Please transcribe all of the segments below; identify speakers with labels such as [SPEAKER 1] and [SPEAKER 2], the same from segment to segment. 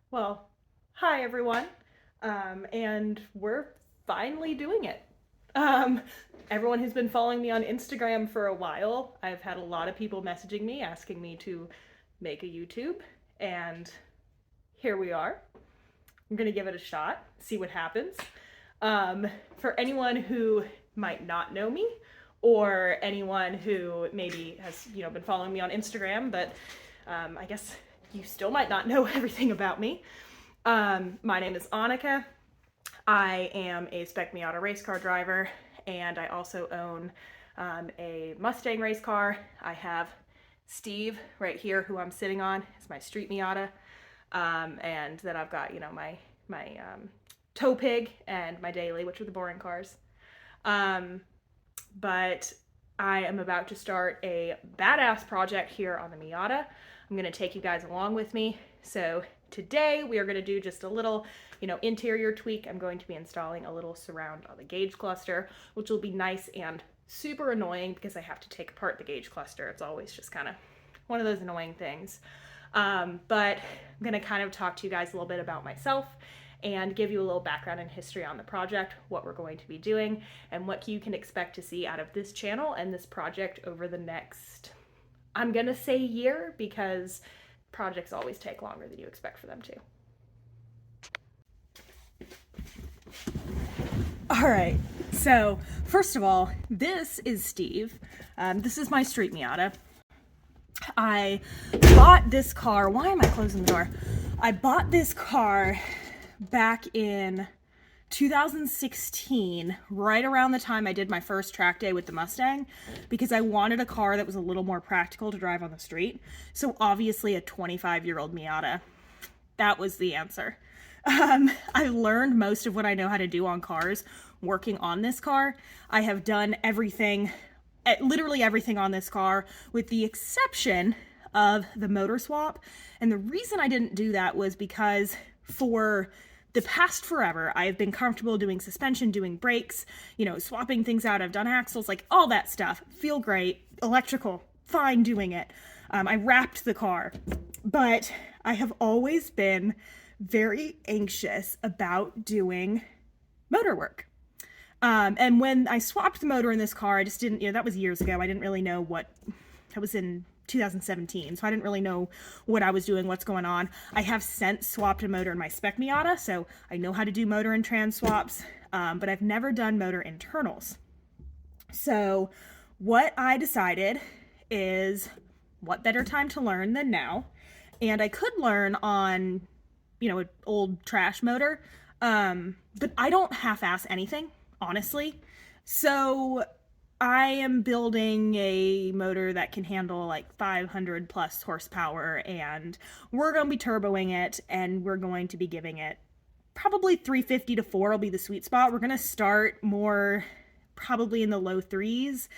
[SPEAKER 1] Well, hi everyone, and we're finally doing it. Um, Everyone who's been following me on Instagram for a while, I've had a lot of people messaging me asking me to make a YouTube, and here we are. I'm gonna give it a shot, see what happens. For anyone who might not know me, or anyone who maybe has been following me on Instagram, but I guess you still might not know everything about me. My name is Annika. I am a Spec Miata race car driver, and I also own a Mustang race car. I have Steve right here, who I'm sitting on. It's my street Miata, and then I've got my tow pig and my daily, which are the boring cars. Um, but I am about to start a badass project here on the Miata. I'm going to take you guys along with me. So today we are going to do just a little, interior tweak. I'm going to be installing a little surround on the gauge cluster, which will be nice and super annoying because I have to take apart the gauge cluster. It's always just kind of one of those annoying things. But I'm going to kind of talk to you guys a little bit about myself and give you a little background and history on the project, what we're going to be doing, and what you can expect to see out of this channel and this project over the next, I'm gonna say year, because projects always take longer than you expect for them to. All right, so first of all, this is Steve. This is my street Miata. I bought this car, why am I closing the door? I bought this car back in 2016, right around the time I did my first track day with the Mustang, because I wanted a car that was a little more practical to drive on the street. So obviously a 25-year-old Miata. That was the answer. I learned most of what I know how to do on cars working on this car. I have done everything, literally everything on this car, with the exception of the motor swap. And the reason I didn't do that was because for the past forever, I have been comfortable doing suspension, doing brakes, swapping things out. I've done axles, like all that stuff. Feel great. Electrical, fine doing it. I wrapped the car, but I have always been very anxious about doing motor work. And when I swapped the motor in this car, I just didn't, that was years ago. I didn't really know what, that was in 2017, so I didn't really know what I was doing, what's going on. I have since swapped a motor in my Spec Miata, so I know how to do motor and trans swaps, but I've never done motor internals. So what I decided is, what better time to learn than now? And I could learn on, an old trash motor, but I don't half-ass anything, honestly. So I am building a motor that can handle like 500 plus horsepower, and we're going to be turboing it, and we're going to be giving it probably 350 to 4 will be the sweet spot. We're going to start more probably in the low threes,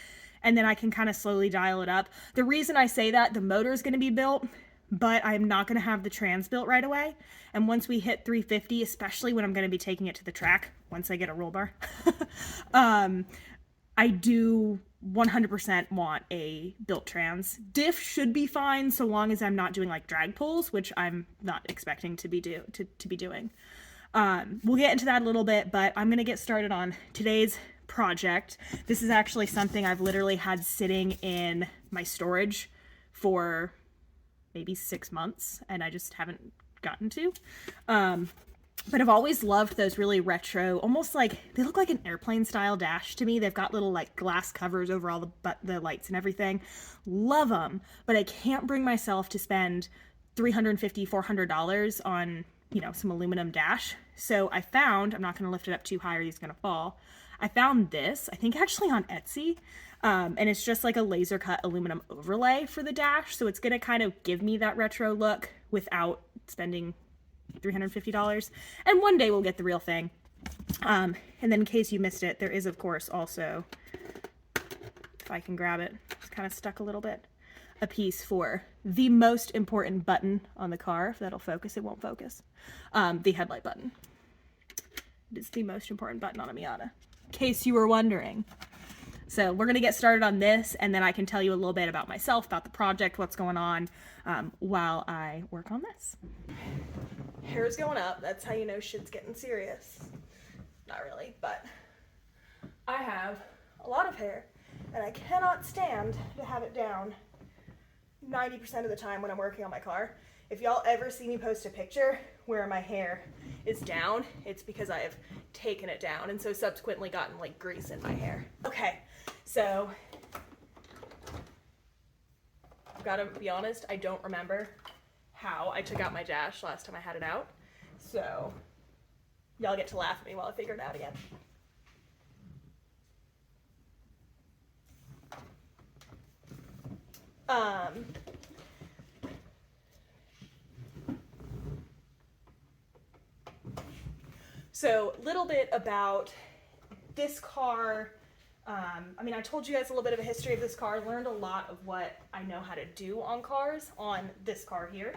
[SPEAKER 1] and then I can kind of slowly dial it up. The reason I say that, the motor is going to be built, but I'm not going to have the trans built right away. And once we hit 350, especially when I'm going to be taking it to the track, once I get a roll bar, I do 100% want a built trans. Diff should be fine so long as I'm not doing like drag pulls, which I'm not expecting to be doing. We'll get into that a little bit, but I'm going to get started on today's project. This is actually something I've literally had sitting in my storage for maybe 6 months, and I just haven't gotten to. But I've always loved those really retro, almost like, they look like an airplane style dash to me. They've got little like glass covers over all the lights and everything. Love them, but I can't bring myself to spend $350, $400 on, some aluminum dash. So I found, I'm not going to lift it up too high or he's going to fall. I found this, I think actually on Etsy. And it's just like a laser cut aluminum overlay for the dash. So it's going to kind of give me that retro look without spending $350. And one day we'll get the real thing. And then in case you missed it, there is of course also, if I can grab it, it's kind of stuck a little bit, a piece for the most important button on the car. If that'll focus, it won't focus. The headlight button. It is the most important button on a Miata, in case you were wondering. So we're going to get started on this, and then I can tell you a little bit about myself, about the project, what's going on, while I work on this. hair's going up. That's how you know shit's getting serious. Not really, but I have a lot of hair, and I cannot stand to have it down 90% of the time when I'm working on my car. If y'all ever see me post a picture where my hair is down, it's because I have taken it down and so subsequently gotten like grease in my hair. Okay, so I've got to be honest, I don't remember how I took out my dash last time I had it out. So y'all get to laugh at me while I figure it out again. So a little bit about this car. I mean, I told you guys a little bit of a history of this car. I learned a lot of what I know how to do on cars on this car here.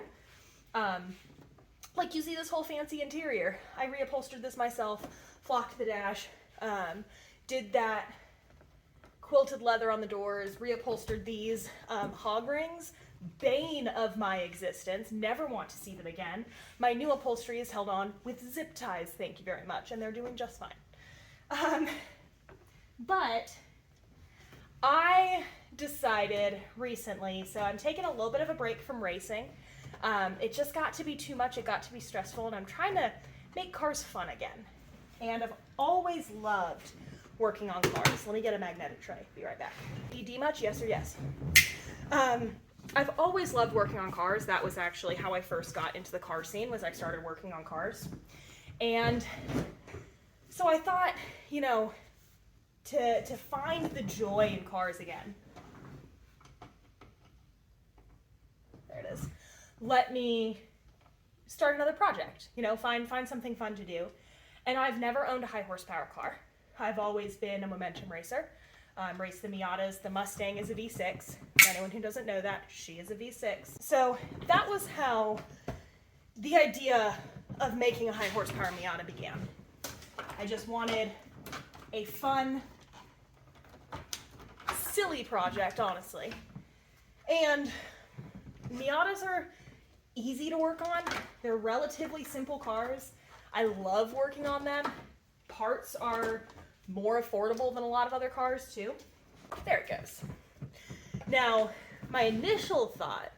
[SPEAKER 1] Like you see this whole fancy interior. I reupholstered this myself, flocked the dash, did that quilted leather on the doors, reupholstered these hog rings, bane of my existence, never want to see them again. My new upholstery is held on with zip ties, thank you very much, and they're doing just fine. But I decided recently, so I'm taking a little bit of a break from racing. It just got to be too much, it got to be stressful, and I'm trying to make cars fun again. And I've always loved working on cars. Let me get a magnetic tray, be right back. ED much, yes or yes? I've always loved working on cars. That was actually how I first got into the car scene, was I started working on cars. And so I thought, you know, to find the joy in cars again. There it is. Let me start another project, you know, find something fun to do. And I've never owned a high horsepower car. I've always been a momentum racer. Raced the Miatas. The Mustang is a V6. For anyone who doesn't know that, she is a V6. So that was how the idea of making a high horsepower Miata began. I just wanted a fun, silly project, honestly. And Miatas are easy to work on. They're relatively simple cars. I love working on them. Parts are more affordable than a lot of other cars too. There it goes. Now, my initial thought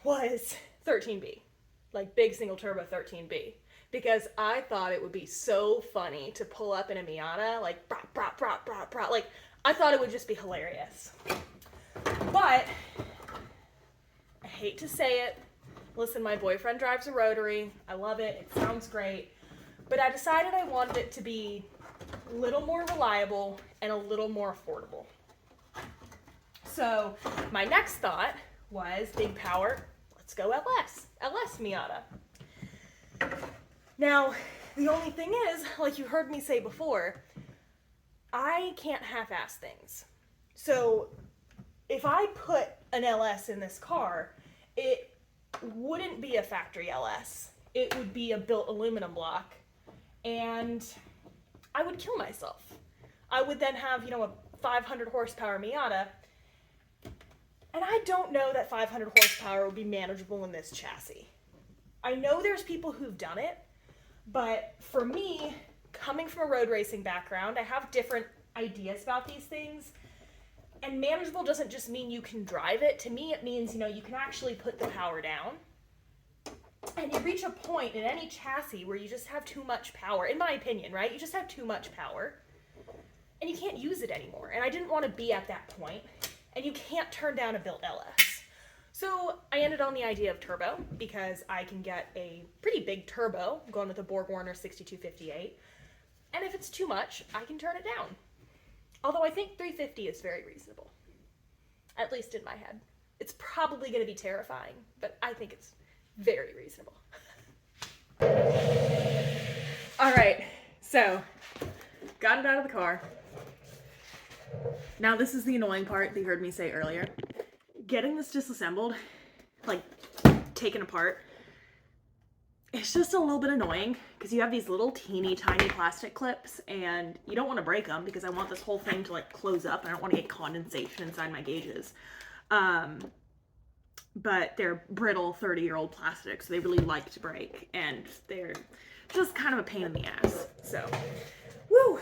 [SPEAKER 1] was 13B, like big single turbo 13B, because I thought it would be so funny to pull up in a Miata, like brah, brah, brah, brah, brah. Like, I thought it would just be hilarious. But I hate to say it. Listen, my boyfriend drives a rotary. I love it. It sounds great. But I decided I wanted it to be a little more reliable and a little more affordable. So my next thought was big power. Let's go LS. LS Miata. Now, the only thing is, like you heard me say before, I can't half-ass things. So if I put an LS in this car, it wouldn't be a factory LS. It would be a built aluminum block, and I would kill myself. I would then have, you know, a 500 horsepower Miata, and I don't know that 500 horsepower would be manageable in this chassis. I know there's people who've done it, but for me, coming from a road racing background, I have different ideas about these things. And manageable doesn't just mean you can drive it. To me, it means, you know, you can actually put the power down. And you reach a point in any chassis where you just have too much power, in my opinion, right? You just have too much power. And you can't use it anymore. And I didn't want to be at that point. And you can't turn down a built LS. So I ended on the idea of turbo, because I can get a pretty big turbo. I'm going with a Borg-Warner 6258. And if it's too much, I can turn it down. Although I think 350 is very reasonable, at least in my head. It's probably going to be terrifying, but I think it's very reasonable. All right, so got it out of the car. Now this is the annoying part that you heard me say earlier. Getting this disassembled, like taken apart, it's just a little bit annoying because you have these little teeny tiny plastic clips and you don't want to break them because I want this whole thing to like close up and I don't want to get condensation inside my gauges. but they're brittle 30-year-old plastic, so they really like to break, and they're just kind of a pain in the ass. So, woo!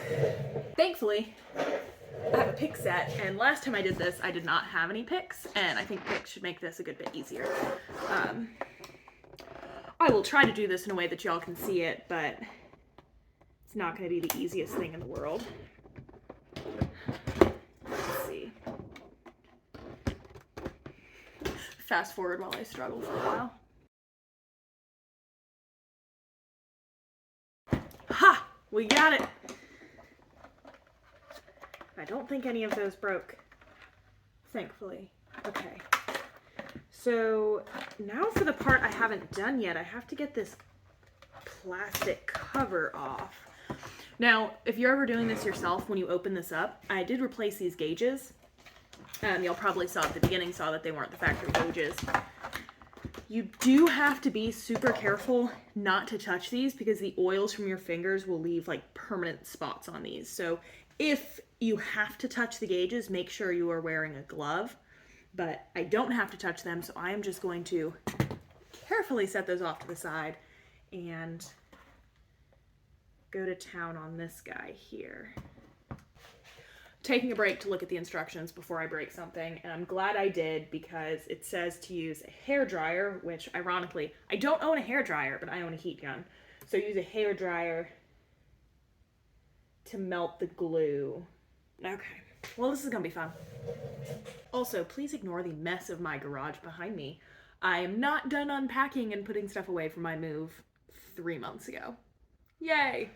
[SPEAKER 1] Thankfully, I have a pick set, and last time I did this, I did not have any picks, and I think picks should make this a good bit easier. I will try to do this in a way that y'all can see it, but it's not going to be the easiest thing in the world. Let's see. Fast forward while I struggle for a while. Ha! We got it! I don't think any of those broke, thankfully. Okay. So now for the part I haven't done yet, I have to get this plastic cover off. Now, if you're ever doing this yourself, when you open this up, I did replace these gauges. Y'all probably saw at the beginning, saw that they weren't the factory gauges. You do have to be super careful not to touch these because the oils from your fingers will leave like permanent spots on these. So if you have to touch the gauges, make sure you are wearing a glove. But I don't have to touch them, so I am just going to carefully set those off to the side and go to town on this guy here. Taking a break to look at the instructions before I break something, and I'm glad I did because it says to use a hair dryer, which ironically, I don't own a hair dryer, but I own a heat gun. So use a hair dryer to melt the glue. Okay, well, this is gonna be fun. Also, please ignore the mess of my garage behind me. I am not done unpacking and putting stuff away from my move 3 months ago. Yay!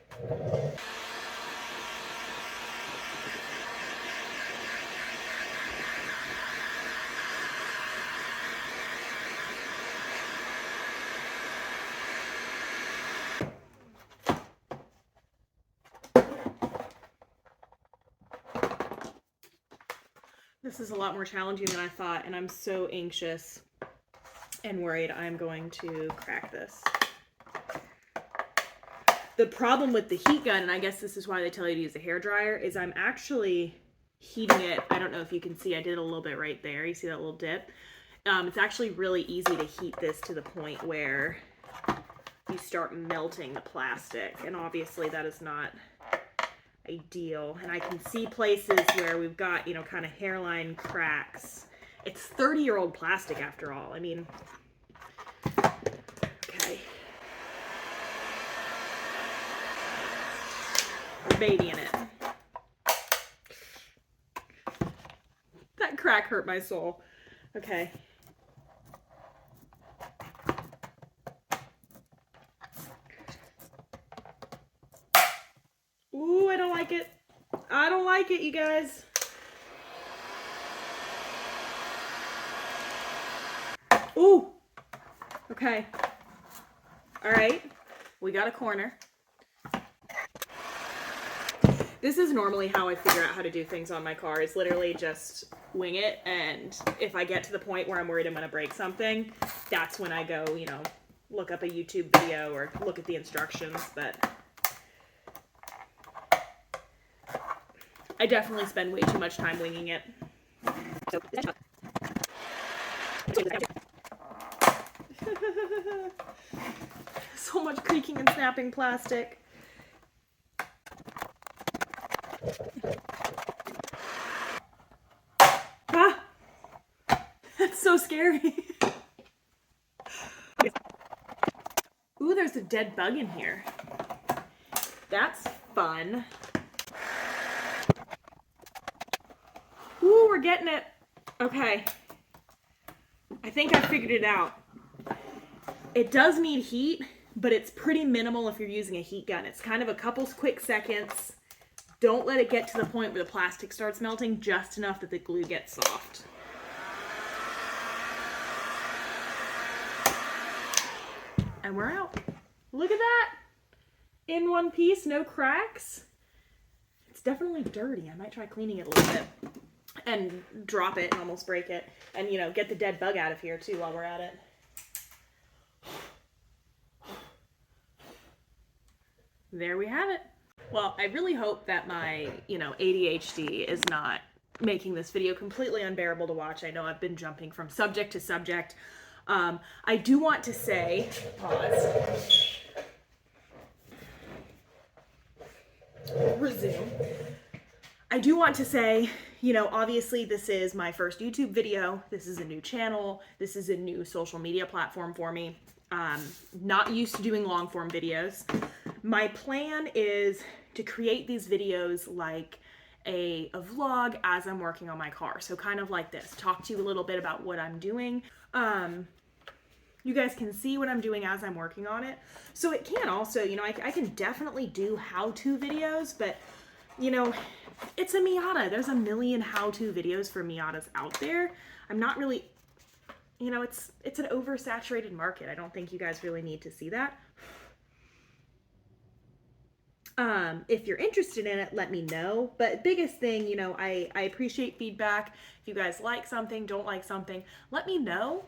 [SPEAKER 1] This is a lot more challenging than I thought, and I'm so anxious and worried I'm going to crack this. The problem with the heat gun, and I guess this is why they tell you to use a hair dryer, is I'm actually heating it. I don't know if you can see, I did a little bit right there. You see that little dip? It's actually really easy to heat this to the point where you start melting the plastic, and obviously that is not ideal. And I can see places where we've got, you know, kind of hairline cracks. It's 30-year-old plastic after all. I mean, okay. We're babying it. That crack hurt my soul. Okay. Ooh, I don't like it. I don't like it, you guys. Ooh. Okay. All right. We got a corner. This is normally how I figure out how to do things on my car. Is literally just wing it, and if I get to the point where I'm worried I'm going to break something, that's when I go, you know, look up a YouTube video or look at the instructions, but I definitely spend way too much time winging it. So much creaking and snapping plastic. Ah! That's so scary. Ooh, there's a dead bug in here. That's fun. Ooh, we're getting it. Okay. I think I figured it out. It does need heat, but it's pretty minimal if you're using a heat gun. It's kind of a couple quick seconds. Don't let it get to the point where the plastic starts melting, just enough that the glue gets soft. And we're out. Look at that. In one piece, no cracks. It's definitely dirty. I might try cleaning it a little bit and drop it and almost break it. And, you know, get the dead bug out of here too while we're at it. There we have it. Well, I really hope that my, you know, ADHD is not making this video completely unbearable to watch. I know I've been jumping from subject to subject. I do want to say, pause, resume. I do want to say, you know, obviously this is my first YouTube video. This is a new channel. This is a new social media platform for me. Not used to doing long form videos. My plan is to create these videos like a vlog as I'm working on my car. So kind of like this, talk to you a little bit about what I'm doing. You guys can see what I'm doing as I'm working on it. So it can also, you know, I can definitely do how-to videos, but you know, it's a Miata. There's a million how-to videos for Miatas out there. I'm not really, you know, it's an oversaturated market. I don't think you guys really need to see that. If you're interested in it, let me know. But biggest thing, you know, I appreciate feedback. If you guys like something, don't like something, let me know.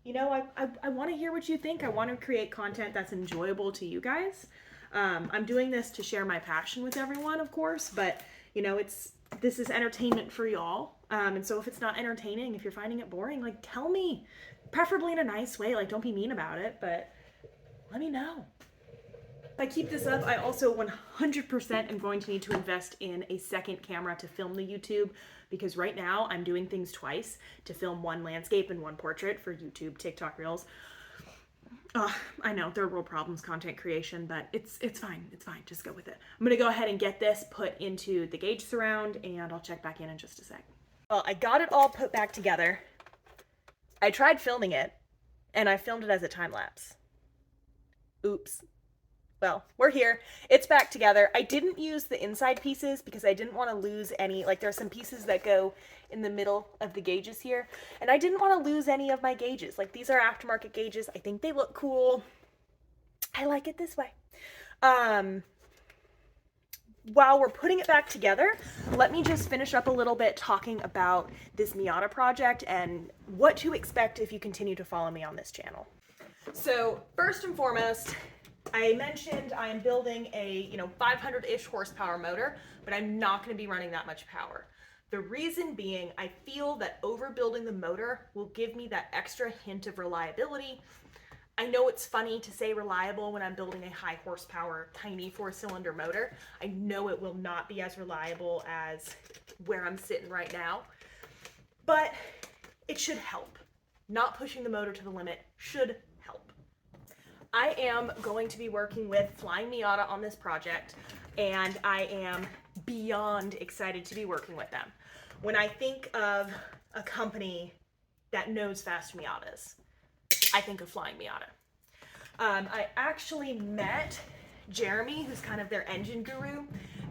[SPEAKER 1] You know, I want to hear what you think. I want to create content that's enjoyable to you guys. I'm doing this to share my passion with everyone, of course, but you know, this is entertainment for y'all. And so if it's not entertaining, if you're finding it boring, like tell me, preferably in a nice way, like don't be mean about it, but let me know. If I keep this up, I also 100% am going to need to invest in a second camera to film the YouTube, because right now I'm doing things twice to film one landscape and one portrait for YouTube, TikTok Reels. I know, third world problems, content creation, but it's fine. It's fine. Just go with it. I'm going to go ahead and get this put into the gauge surround, and I'll check back in just a sec. Well, I got it all put back together. I tried filming it, and I filmed it as a time lapse. Oops. Well, we're here. It's back together. I didn't use the inside pieces because I didn't want to lose any, like there's some pieces that go in the middle of the gauges here, and I didn't want to lose any of my gauges. Like these are aftermarket gauges. I think they look cool. I like it this way. While we're putting it back together, let me just finish up a little bit talking about this Miata project and what to expect if you continue to follow me on this channel. So first and foremost, I mentioned I am building a, 500-ish horsepower motor, but I'm not going to be running that much power. The reason being, I feel that overbuilding the motor will give me that extra hint of reliability. I know it's funny to say reliable when I'm building a high horsepower, tiny 4-cylinder motor. I know it will not be as reliable as where I'm sitting right now, but it should help. Not pushing the motor to the limit should help. I am going to be working with Flying Miata on this project, and I am beyond excited to be working with them. When I think of a company that knows fast Miatas, I think of Flying Miata. I actually met Jeremy, who's kind of their engine guru,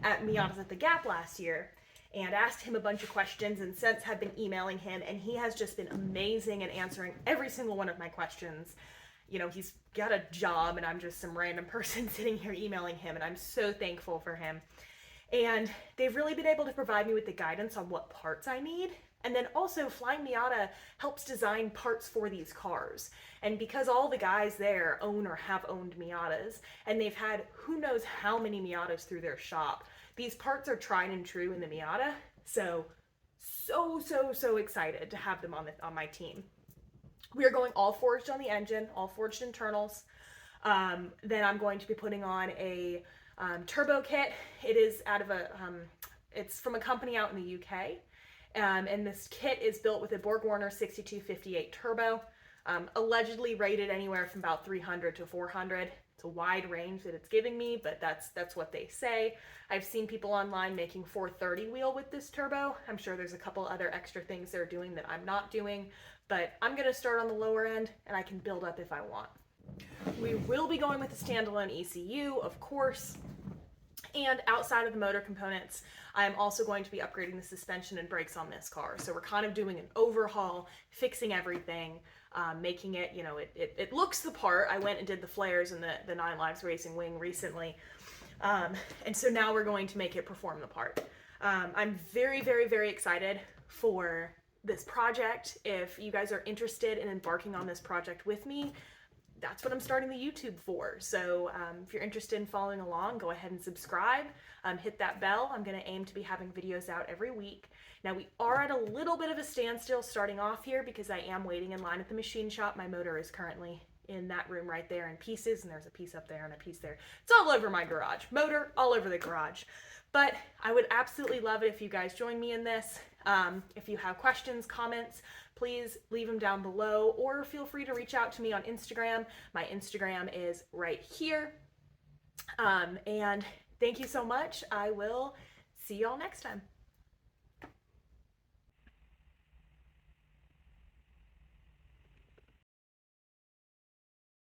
[SPEAKER 1] at Miatas at the Gap last year, and asked him a bunch of questions, and since have been emailing him, and he has just been amazing in answering every single one of my questions. You know, he's got a job and I'm just some random person sitting here emailing him, and I'm so thankful for him. And they've really been able to provide me with the guidance on what parts I need. And then also Flying Miata helps design parts for these cars. And because all the guys there own or have owned Miatas, and they've had who knows how many Miatas through their shop, these parts are tried and true in the Miata. So excited to have them on my team. We are going all forged on the engine, all forged internals. Then I'm going to be putting on a turbo kit. It is out of it's from a company out in the UK. And this kit is built with a BorgWarner 6258 turbo, allegedly rated anywhere from about 300 to 400. It's a wide range that it's giving me, but that's what they say. I've seen people online making 430 wheel with this turbo. I'm sure there's a couple other extra things they're doing that I'm not doing, but I'm going to start on the lower end and I can build up if I want. We will be going with a standalone ECU, of course. And outside of the motor components, I'm also going to be upgrading the suspension and brakes on this car. So we're kind of doing an overhaul, fixing everything, making it, it looks the part. I went and did the flares in the Nine Lives Racing Wing recently. And so now we're going to make it perform the part. I'm very, very, very excited for this project. If you guys are interested in embarking on this project with me, that's what I'm starting the YouTube for. So if you're interested in following along, go ahead and subscribe. Hit that bell. I'm going to aim to be having videos out every week. Now we are at a little bit of a standstill starting off here because I am waiting in line at the machine shop. My motor is currently in that room right there in pieces, and there's a piece up there and a piece there. It's all over my garage. Motor all over the garage. But I would absolutely love it if you guys join me in this. If you have questions, comments, please leave them down below, or feel free to reach out to me on Instagram. My Instagram is right here. And thank you so much. I will see y'all next time.